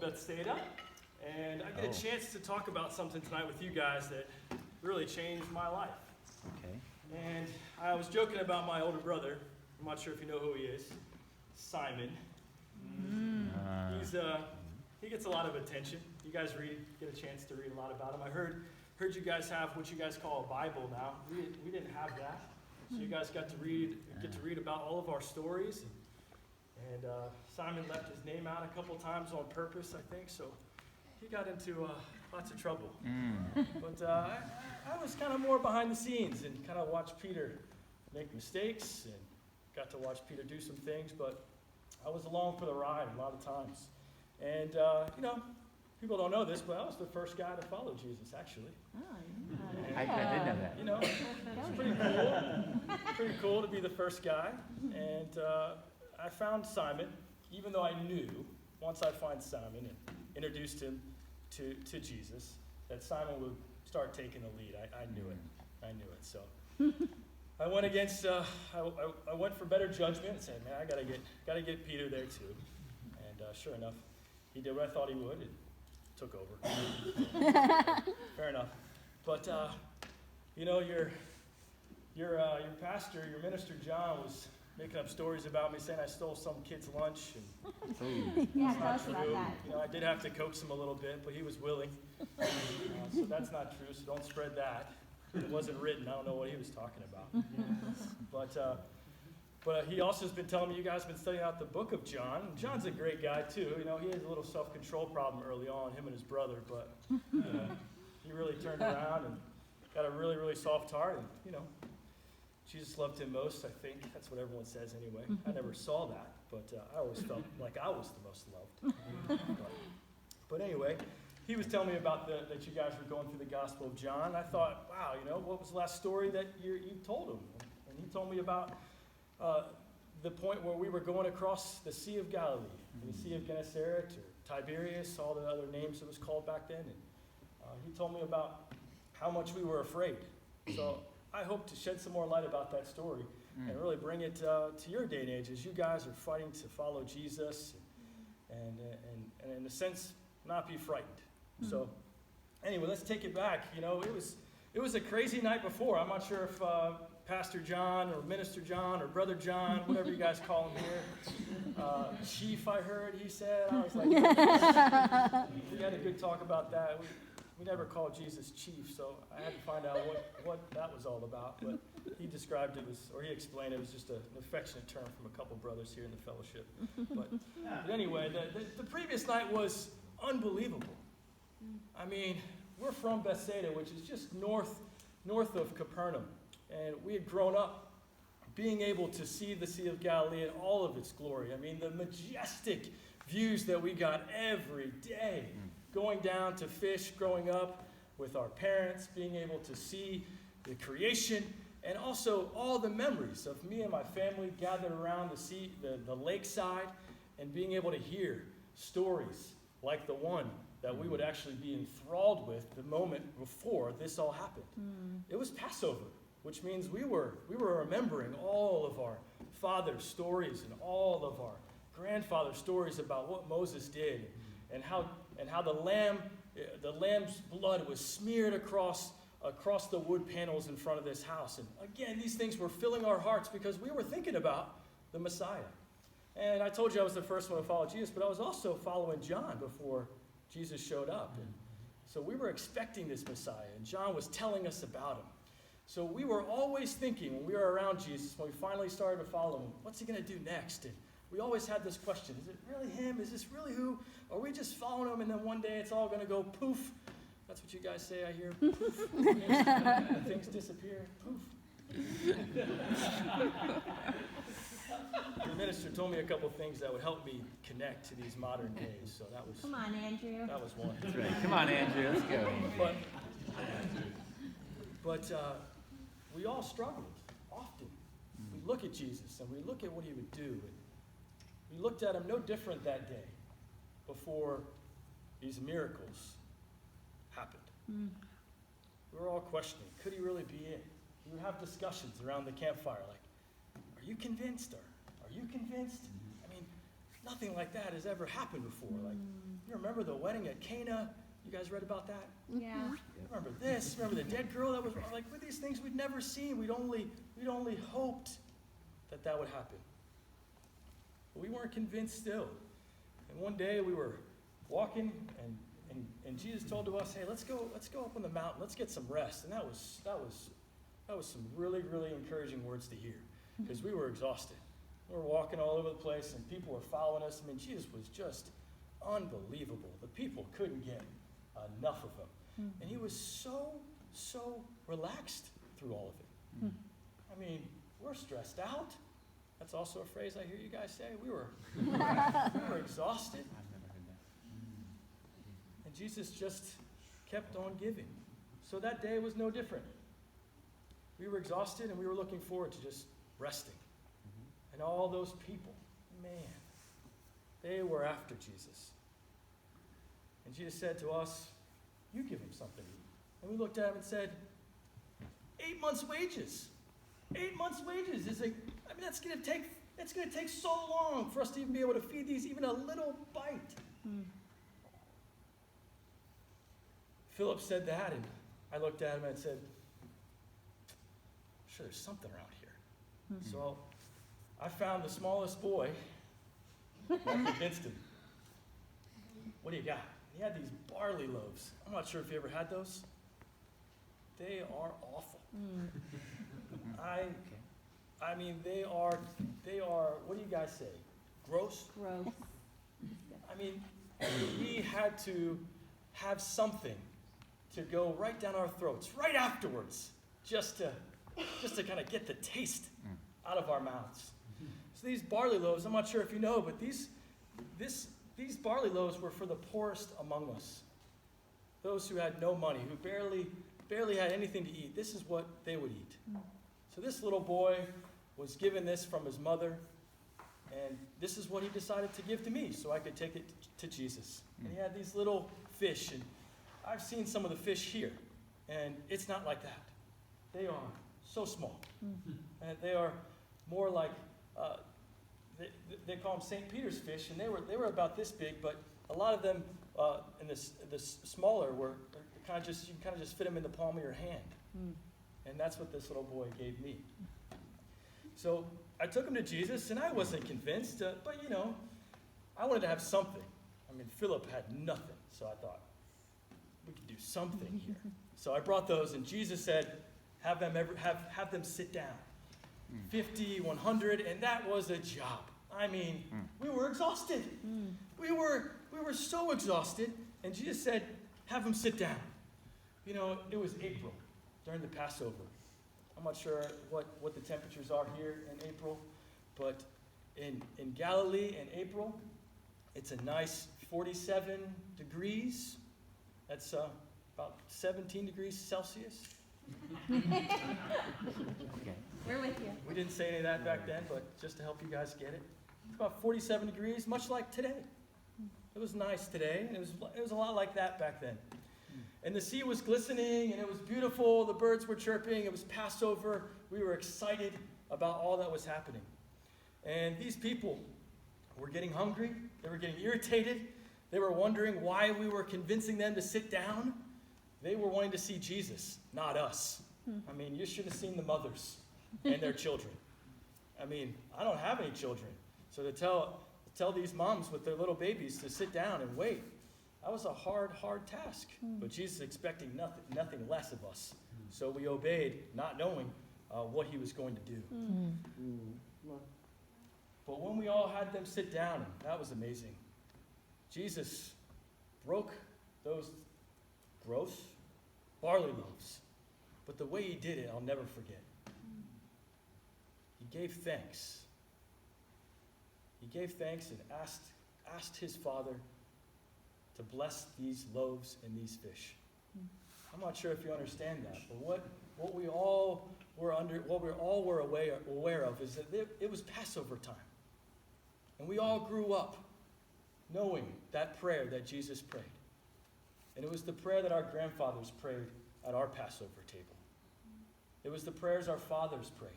Bethsaida, and I get a chance to talk about something tonight with you guys that really changed my life. Okay. And I was joking about my older brother. I'm not sure if you know who he is. Simon. He gets a lot of attention. You guys get a chance to read a lot about him. I heard you guys have what you guys call a Bible now. We didn't have that, so you guys get to read about all of our stories. And Simon left his name out a couple times on purpose, I think. So he got into lots of trouble. But I was kind of more behind the scenes and kind of watched Peter make mistakes and got to watch Peter do some things. But I was along for the ride a lot of times. And, people don't know this, but I was the first guy to follow Jesus, actually. I didn't know that. It's pretty cool. Pretty cool to be the first guy. And I found Simon, even though I knew, once I find Simon and introduced him to Jesus, that Simon would start taking the lead. I knew it. So I went against, I went for better judgment and said, man, I gotta get Peter there too. And sure enough, he did what I thought he would. It took over. Fair enough. But your pastor, your minister John, was making up stories about me, saying I stole some kid's lunch. And Yeah, tell us about that. I did have to coax him a little bit, but he was willing. So that's not true. So don't spread that. It wasn't written. I don't know what he was talking about. But he also has been telling me you guys have been studying out the book of John. John's a great guy too. He had a little self-control problem early on, him and his brother, but he really turned around and got a really, really soft heart. And Jesus loved him most. I think that's what everyone says anyway. I never saw that, but I always felt like I was the most loved. But anyway, he was telling me about that you guys were going through the Gospel of John. I thought, wow, what was the last story that you told him? And he told me about the point where we were going across the Sea of Galilee, the Sea of Gennesaret, or Tiberias, all the other names it was called back then. And he told me about how much we were afraid. So I hope to shed some more light about that story and really bring it to your day and age as you guys are fighting to follow Jesus and in a sense, not be frightened. So anyway, let's take it back. It was a crazy night before. I'm not sure if Pastor John or Minister John or Brother John, whatever you guys call him here, Chief, I heard he said. I was like, we had a good talk about that. We never called Jesus Chief, so I had to find out what that was all about. But he described he explained it was just an affectionate term from a couple brothers here in the fellowship. But anyway, the previous night was unbelievable. I mean, we're from Bethsaida, which is just north of Capernaum. And we had grown up being able to see the Sea of Galilee in all of its glory. I mean, the majestic views that we got every day. Going down to fish, growing up with our parents, being able to see the creation, and also all the memories of me and my family gathered around the lakeside, and being able to hear stories like the one that we would actually be enthralled with the moment before this all happened. It was Passover, which means we were remembering all of our father's stories and all of our grandfather's stories about what Moses did and how the lamb's blood was smeared across the wood panels in front of this house. And again, these things were filling our hearts because we were thinking about the Messiah. And I told you I was the first one to follow Jesus, but I was also following John before Jesus showed up. And so we were expecting this Messiah, and John was telling us about him. So we were always thinking when we were around Jesus, when we finally started to follow him, what's he going to do next? And we always had this question, is it really him? Is this really who? Are we just following him and then one day it's all going to go poof? That's what you guys say, I hear. Poof. And things disappear. Poof. The minister told me a couple things that would help me connect to these modern days. So that was. Come on, Andrew. That was one. That's right. Come on, Andrew. Let's go. But we all struggled often. We look at Jesus and we look at what he would do. And we looked at him no different that day before these miracles happened. We were all questioning, could he really be it? We would have discussions around the campfire like, are you convinced? Or are you convinced? I mean, nothing like that has ever happened before. Like, you remember the wedding at Cana? You guys read about that? Yeah. Remember this? Remember the dead girl that was like, with these things we'd never seen. We'd only hoped that would happen. But we weren't convinced still. And one day we were walking, and Jesus told to us, hey, let's go up on the mountain. Let's get some rest. And that was some really, really encouraging words to hear, because we were exhausted. We were walking all over the place, and people were following us. I mean, Jesus was just unbelievable. The people couldn't get enough of him. And he was so relaxed through all of it. I mean, we're stressed out. That's also a phrase I hear you guys say. We were exhausted. I've never heard that. And Jesus just kept on giving. So that day was no different. We were exhausted, and we were looking forward to just resting. And all those people, man, they were after Jesus. And Jesus said to us, you give him something to eat. And we looked at him and said, 8 months' wages. 8 months' wages is that's going to take so long for us to even be able to feed these even a little bite. Philip said that, and I looked at him and said, I'm sure there's something around here. So I found the smallest boy and convinced him. What do you got? He had these barley loaves. I'm not sure if you ever had those. They are awful. I mean, they are, what do you guys say? Gross? Gross. I mean, we had to have something to go right down our throats, right afterwards, just to kind of get the taste out of our mouths. So these barley loaves, I'm not sure if you know, but these barley loaves were for the poorest among us. Those who had no money, who barely had anything to eat. This is what they would eat. So this little boy was given this from his mother, and this is what he decided to give to me so I could take it to Jesus. And he had these little fish, and I've seen some of the fish here, and it's not like that. They are so small. And they are more like, they call them St. Peter's fish, and they were about this big, but a lot of them in the smaller were you kind of just fit them in the palm of your hand. And that's what this little boy gave me. So I took him to Jesus, and I wasn't convinced, but I wanted to have something. I mean, Philip had nothing, so I thought, we could do something here. So I brought those, and Jesus said, have them sit down. 50, 100, and that was a job. I mean, we were exhausted. We were so exhausted, and Jesus said, have them sit down. It was April, during the Passover. I'm not sure what the temperatures are here in April, but in Galilee in April, it's a nice 47 degrees. That's about 17 degrees Celsius. Okay. We're with you. We didn't say any of that back then, but just to help you guys get it. It's about 47 degrees, much like today. It was nice today, and it was a lot like that back then. And the sea was glistening, and it was beautiful. The birds were chirping. It was Passover. We were excited about all that was happening. And these people were getting hungry. They were getting irritated. They were wondering why we were convincing them to sit down. They were wanting to see Jesus, not us. I mean, you should have seen the mothers and their children. I mean, I don't have any children. So to tell these moms with their little babies to sit down and wait, that was a hard task. But Jesus expecting nothing less of us. So we obeyed, not knowing what he was going to do. But when we all had them sit down, that was amazing. Jesus broke those gross barley loaves. But the way he did it, I'll never forget. He gave thanks. He gave thanks and asked his Father to bless these loaves and these fish. I'm not sure if you understand that, but what we all were aware of is that it was Passover time. And we all grew up knowing that prayer that Jesus prayed. And it was the prayer that our grandfathers prayed at our Passover table. It was the prayers our fathers prayed.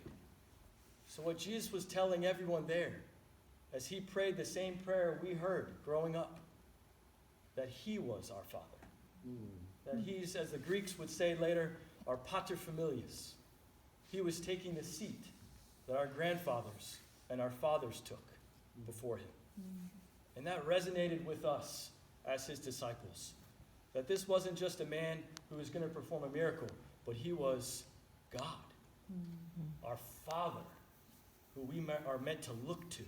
So what Jesus was telling everyone there as he prayed the same prayer we heard growing up, that he was our Father. That he's, as the Greeks would say later, our paterfamilias. He was taking the seat that our grandfathers and our fathers took before him. And that resonated with us as his disciples. That this wasn't just a man who was going to perform a miracle, but he was God, our Father, who we are meant to look to.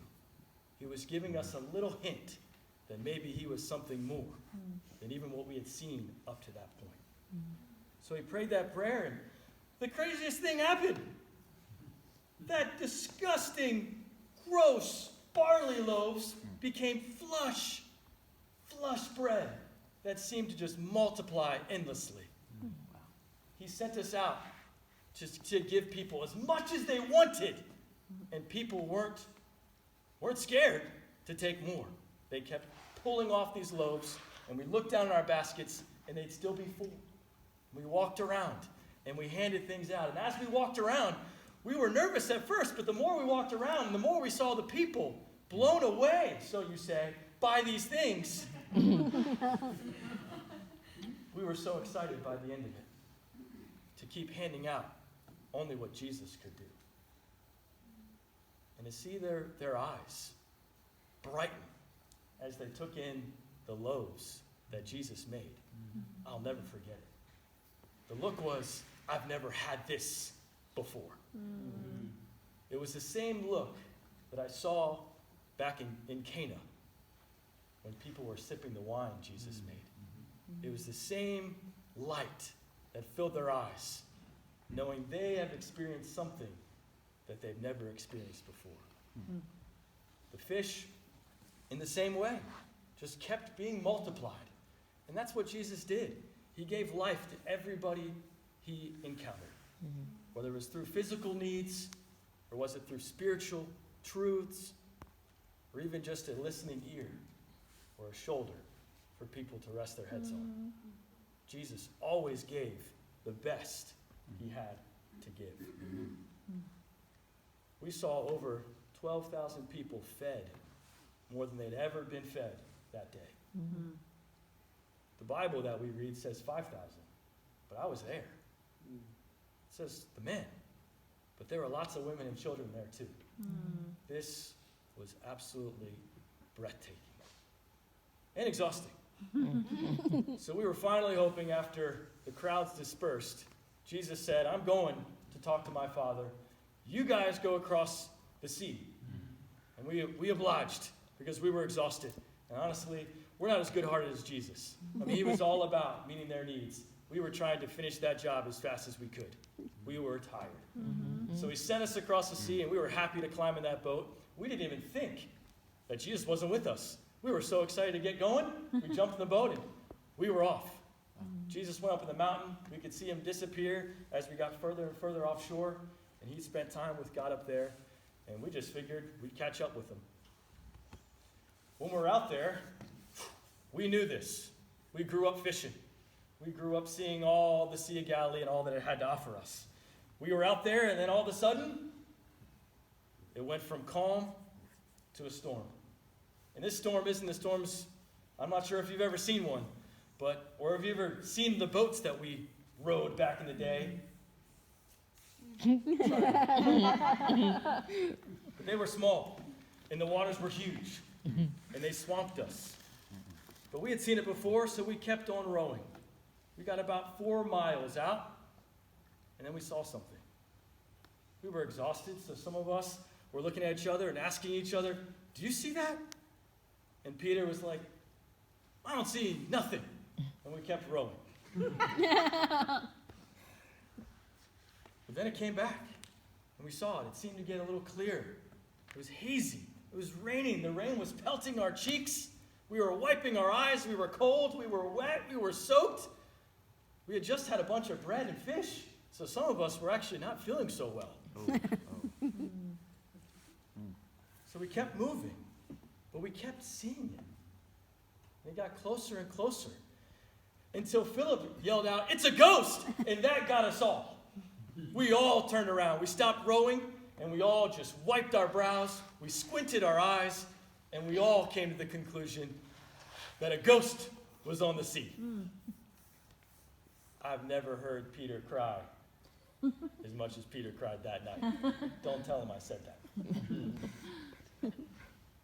He was giving us a little hint that maybe he was something more than even what we had seen up to that point. So he prayed that prayer, and the craziest thing happened. That disgusting, gross barley loaves became flush bread that seemed to just multiply endlessly. He sent us out just to give people as much as they wanted, and people weren't scared to take more. They kept pulling off these loaves, and we looked down in our baskets, and they'd still be full. We walked around, and we handed things out. And as we walked around, we were nervous at first, but the more we walked around, and the more we saw the people blown away, so you say, by these things, we were so excited by the end of it to keep handing out only what Jesus could do. And to see their eyes brighten as they took in the loaves that Jesus made, I'll never forget it. The look was, I've never had this before. It was the same look that I saw back in Cana when people were sipping the wine Jesus made. It was the same light that filled their eyes, knowing they have experienced something that they've never experienced before. The fish, in the same way, just kept being multiplied. And that's what Jesus did. He gave life to everybody he encountered. Whether it was through physical needs, or was it through spiritual truths, or even just a listening ear or a shoulder for people to rest their heads on. Jesus always gave the best he had to give. We saw over 12,000 people fed, more than they'd ever been fed that day. The Bible that we read says 5,000, but I was there. It says the men, but there were lots of women and children there too. This was absolutely breathtaking and exhausting. So we were finally hoping, after the crowds dispersed, Jesus said, I'm going to talk to my Father. You guys go across the sea. And we obliged because we were exhausted. And honestly, we're not as good-hearted as Jesus. I mean, he was all about meeting their needs. We were trying to finish that job as fast as we could. We were tired. So he sent us across the sea, and we were happy to climb in that boat. We didn't even think that Jesus wasn't with us. We were so excited to get going, we jumped in the boat, and we were off. Jesus went up in the mountain. We could see him disappear as we got further and further offshore, and he spent time with God up there, and we just figured we'd catch up with him. When we were out there, we knew this. We grew up fishing. We grew up seeing all the Sea of Galilee and all that it had to offer us. We were out there, and then all of a sudden, it went from calm to a storm. And this storm isn't the storms, I'm not sure if you've ever seen one, or have you ever seen the boats that we rode back in the day? But they were small, and the waters were huge, and they swamped us. But we had seen it before, so we kept on rowing. We got about 4 miles out, and then we saw something. We were exhausted, so some of us were looking at each other and asking each other, do you see that? And Peter was like, I don't see nothing. And we kept rowing. But then it came back, and we saw it. It seemed to get a little clearer. It was hazy. It was raining. The rain was pelting our cheeks. We were wiping our eyes. We were cold. We were wet. We were soaked. We had just had a bunch of bread and fish, so some of us were actually not feeling so well. So we kept moving, but we kept seeing it. And it got closer and closer until Philip yelled out, "It's a ghost!" And that got us all. We all turned around. We stopped rowing, and we all just wiped our brows. We squinted our eyes, and we all came to the conclusion that a ghost was on the sea. I've never heard Peter cry as much as Peter cried that night. Don't tell him I said that.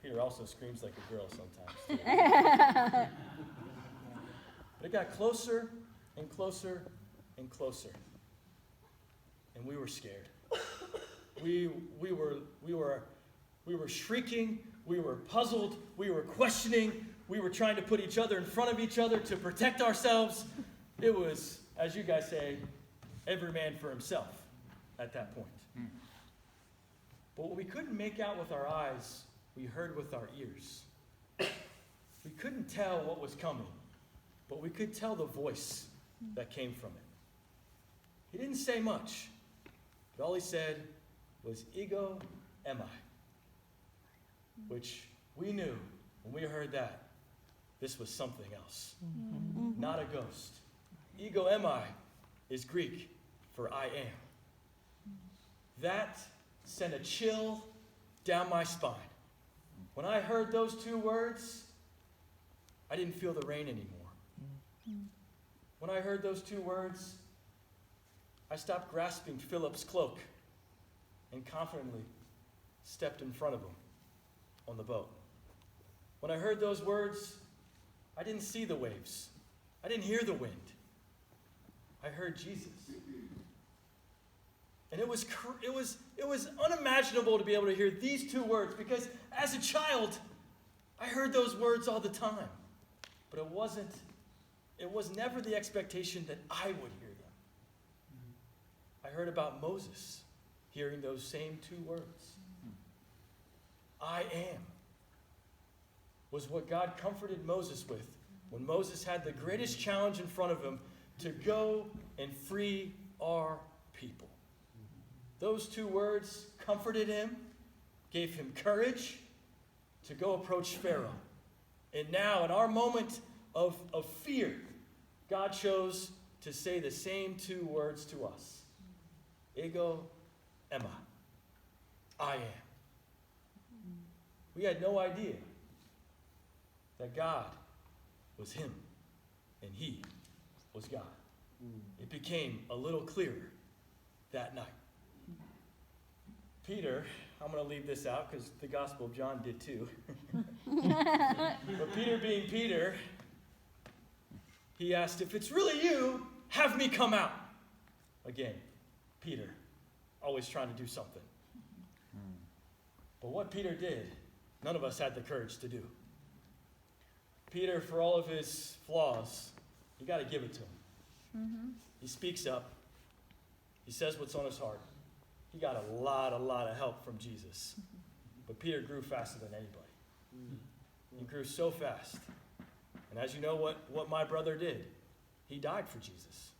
Peter also screams like a girl sometimes, too. But it got closer and closer and closer. And we were scared. We were shrieking, we were puzzled, we were questioning, we were trying to put each other in front of each other to protect ourselves. It was, as you guys say, every man for himself at that point. But what we couldn't make out with our eyes, we heard with our ears. We couldn't tell what was coming, but we could tell the voice that came from it. He didn't say much, but all he said was, "Ego emi," which we knew when we heard that this was something else, not a ghost. Ego emi is Greek for I am. That sent a chill down my spine. When I heard those two words, I didn't feel the rain anymore. When I heard those two words, I stopped grasping Philip's cloak and confidently stepped in front of him on the boat. When I heard those words, I didn't see the waves. I didn't hear the wind. I heard Jesus. And it was unimaginable to be able to hear these two words, because as a child, I heard those words all the time. But it was never the expectation that I would hear them. I heard about Moses hearing those same two words. I am was what God comforted Moses with when Moses had the greatest challenge in front of him to go and free our people. Those two words comforted him, gave him courage to go approach Pharaoh. And now, in our moment of fear, God chose to say the same two words to us. Ego emi. I am. We had no idea that God was him and he was God. It became a little clearer that night. Peter, I'm going to leave this out because the Gospel of John did too. But Peter being Peter, he asked, "If it's really you, have me come out." Again, Peter, always trying to do something. But what Peter did, none of us had the courage to do. Peter, for all of his flaws, you got to give it to him. He speaks up. He says what's on his heart. He got a lot of help from Jesus. But Peter grew faster than anybody. He grew so fast. And as you know what my brother did, he died for Jesus.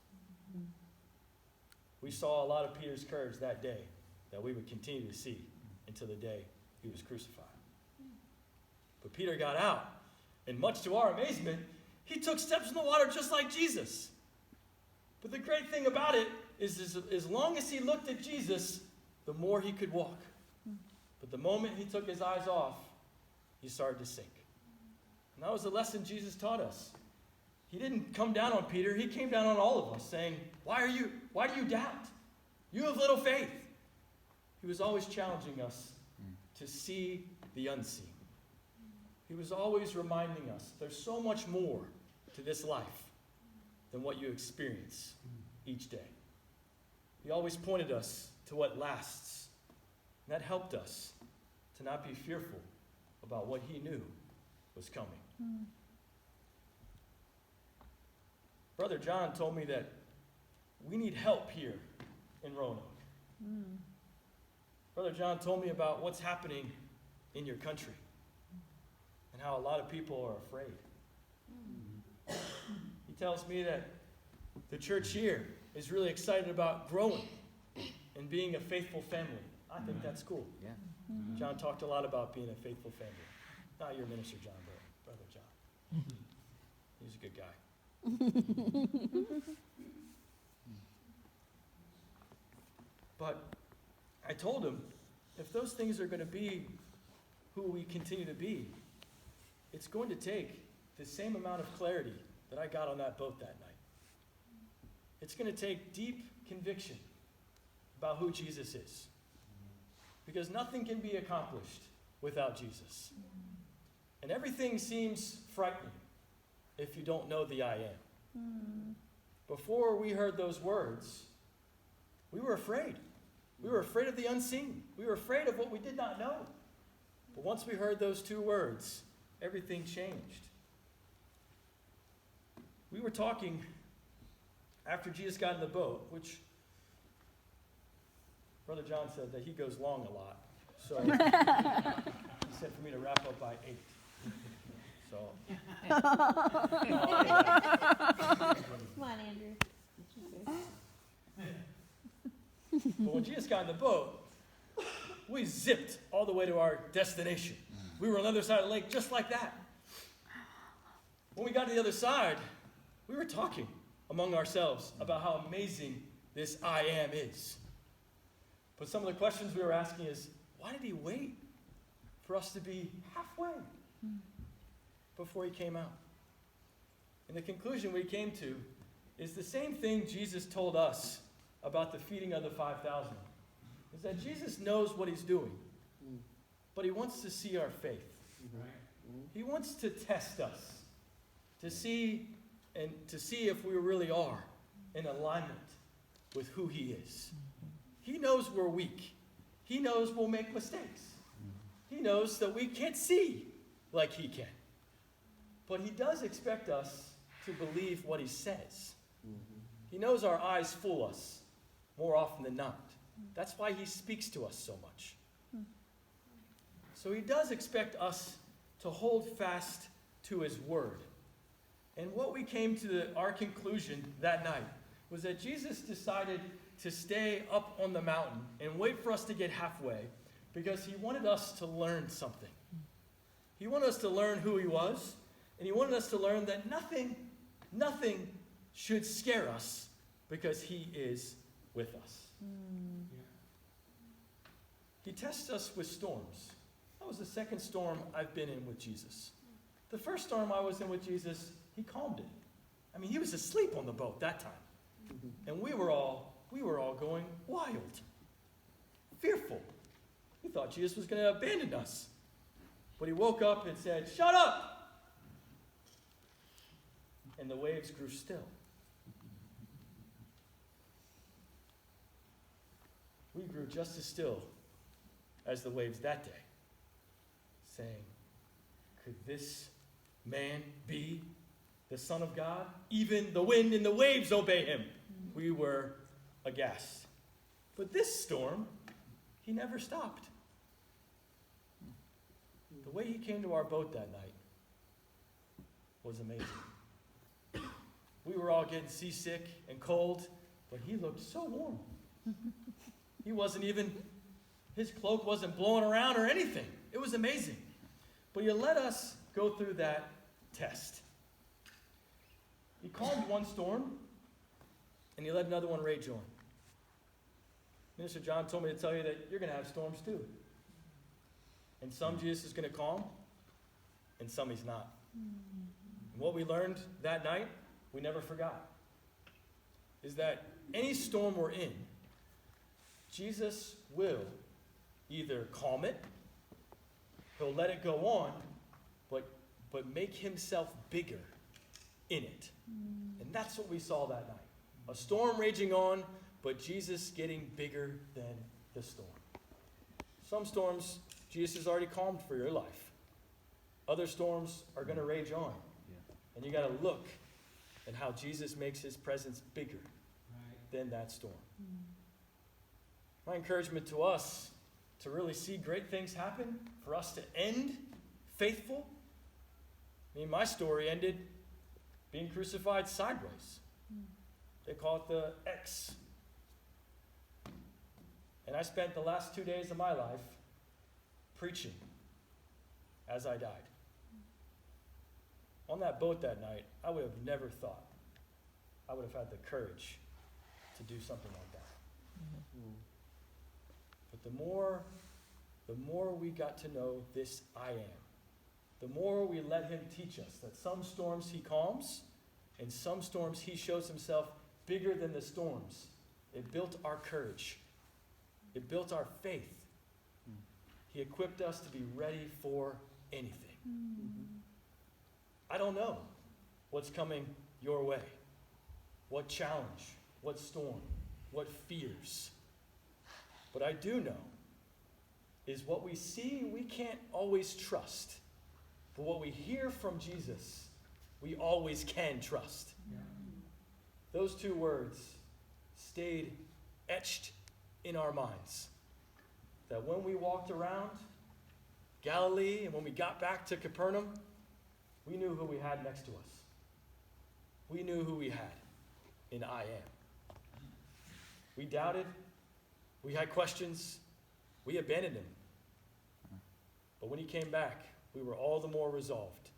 We saw a lot of Peter's courage that day that we would continue to see until the day he was crucified. But Peter got out, and much to our amazement, he took steps in the water just like Jesus. But the great thing about it is as long as he looked at Jesus, the more he could walk. But the moment he took his eyes off, he started to sink. And that was the lesson Jesus taught us. He didn't come down on Peter, he came down on all of us, saying, why do you doubt? You have little faith. He was always challenging us to see the unseen. He was always reminding us there's so much more to this life than what you experience each day. He always pointed us to what lasts. And that helped us to not be fearful about what he knew was coming. Brother John told me that we need help here in Roanoke. Brother John told me about what's happening in your country and how a lot of people are afraid. He tells me that the church here is really excited about growing and being a faithful family. I think that's cool. Yeah. John talked a lot about being a faithful family. Not your minister, John, but Brother John. He's a good guy. But I told him, if those things are going to be who we continue to be, it's going to take the same amount of clarity that I got on that boat that night. It's going to take deep conviction about who Jesus is. Because nothing can be accomplished without Jesus. And everything seems frightening if you don't know the I am. Before we heard those words, we were afraid. We were afraid of the unseen. We were afraid of what we did not know. But once we heard those two words, everything changed. We were talking after Jesus got in the boat, which Brother John said that he goes long a lot. So he said for me to wrap up by 8. So. Come on, Andrew. But when Jesus got in the boat, we zipped all the way to our destination. We were on the other side of the lake just like that. When we got to the other side, we were talking among ourselves about how amazing this I am is. But some of the questions we were asking is, why did he wait for us to be halfway before he came out? And the conclusion we came to is the same thing Jesus told us about the feeding of the 5,000. Is that Jesus knows what he's doing, but he wants to see our faith. He wants to test us, to see if we really are in alignment with who he is. He knows we're weak. He knows we'll make mistakes. He knows that we can't see like he can. But he does expect us to believe what he says. He knows our eyes fool us more often than not. That's why he speaks to us so much. So he does expect us to hold fast to his word. And what we came to our conclusion that night was that Jesus decided to stay up on the mountain and wait for us to get halfway because he wanted us to learn something. He wanted us to learn who he was, and he wanted us to learn that nothing should scare us because he is with us. He tests us with storms. That was the second storm I've been in with Jesus. The first storm I was in with Jesus, he calmed it. I mean, he was asleep on the boat that time. And we were all going wild, fearful. We thought Jesus was going to abandon us. But he woke up and said, "Shut up!" And the waves grew still. We grew just as still as the waves that day, saying, could this man be the Son of God? Even the wind and the waves obey him. We were aghast. But this storm, he never stopped. The way he came to our boat that night was amazing. We were all getting seasick and cold, but he looked so warm. He wasn't even, his cloak wasn't blowing around or anything. It was amazing. But he let us go through that test. He calmed one storm, and he let another one rage on. Minister John told me to tell you that you're going to have storms too. And some Jesus is going to calm, and some he's not. And what we learned that night, we never forgot, is that any storm we're in, Jesus will either calm it, he'll let it go on, but make himself bigger in it. And that's what we saw that night. A storm raging on, but Jesus getting bigger than the storm. Some storms, Jesus has already calmed for your life. Other storms are going to rage on. And you got to look at how Jesus makes his presence bigger than that storm. My encouragement to us to really see great things happen, for us to end faithful. I mean, my story ended being crucified sideways. They call it the X. And I spent the last 2 days of my life preaching as I died. On that boat that night, I would have never thought I would have had the courage to do something like that. But the more we got to know this I am, the more we let him teach us that some storms he calms, and some storms he shows himself bigger than the storms. It built our courage. It built our faith. He equipped us to be ready for anything. I don't know what's coming your way. What challenge, what storm, what fears. But I do know is what we see we can't always trust. But what we hear from Jesus, we always can trust. Those two words stayed etched in our minds. That when we walked around Galilee and when we got back to Capernaum, we knew who we had next to us. We knew who we had in I am. We doubted. We had questions. We abandoned him. But when he came back, we were all the more resolved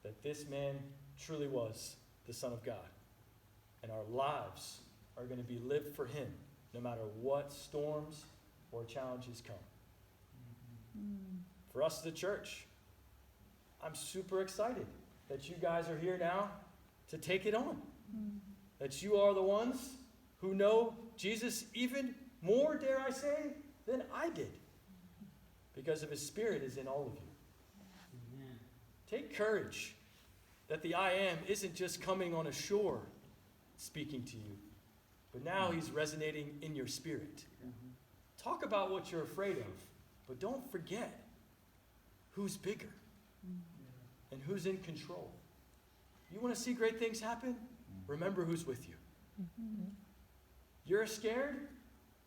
that this man truly was the Son of God. And our lives are going to be lived for him, no matter what storms or challenges come. For us as a church, I'm super excited that you guys are here now to take it on. That you are the ones who know Jesus even more, dare I say, than I did. Because of his Spirit is in all of you. Amen. Take courage that the I am isn't just coming on a shore speaking to you, but now he's resonating in your spirit. Talk about what you're afraid of, but don't forget who's bigger and who's in control. You want to see great things happen? Remember who's with you. You're scared?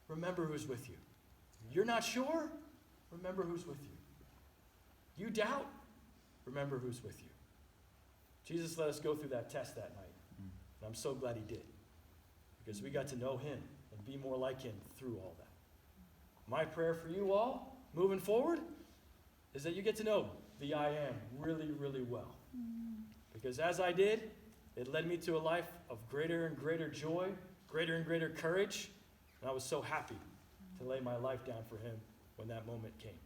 Remember who's with you. You're not sure? Remember who's with you. You doubt? Remember who's with you. Jesus let us go through that test that night. And I'm so glad he did. Because we got to know him and be more like him through all that. My prayer for you all, moving forward, is that you get to know the I am really, really well. Because as I did, it led me to a life of greater and greater joy, greater and greater courage. And I was so happy to lay my life down for him when that moment came.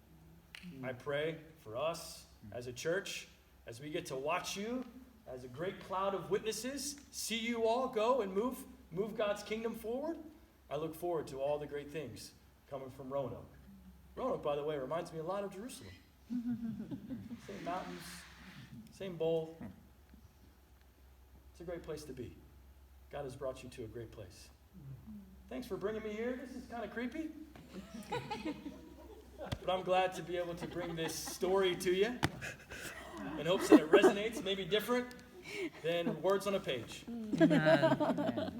I pray for us as a church, as we get to watch you as a great cloud of witnesses, see you all go and move God's kingdom forward. I look forward to all the great things coming from Roanoke. Roanoke, by the way, reminds me a lot of Jerusalem. Same mountains, same bowl. It's a great place to be. God has brought you to a great place. Thanks for bringing me here. This is kind of creepy. But I'm glad to be able to bring this story to you in hopes that it resonates, maybe different than words on a page. Amen.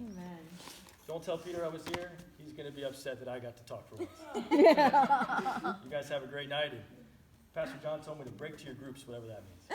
Don't tell Peter I was here. He's going to be upset that I got to talk for once. You guys have a great night. And Pastor John told me to break to your groups, whatever that means.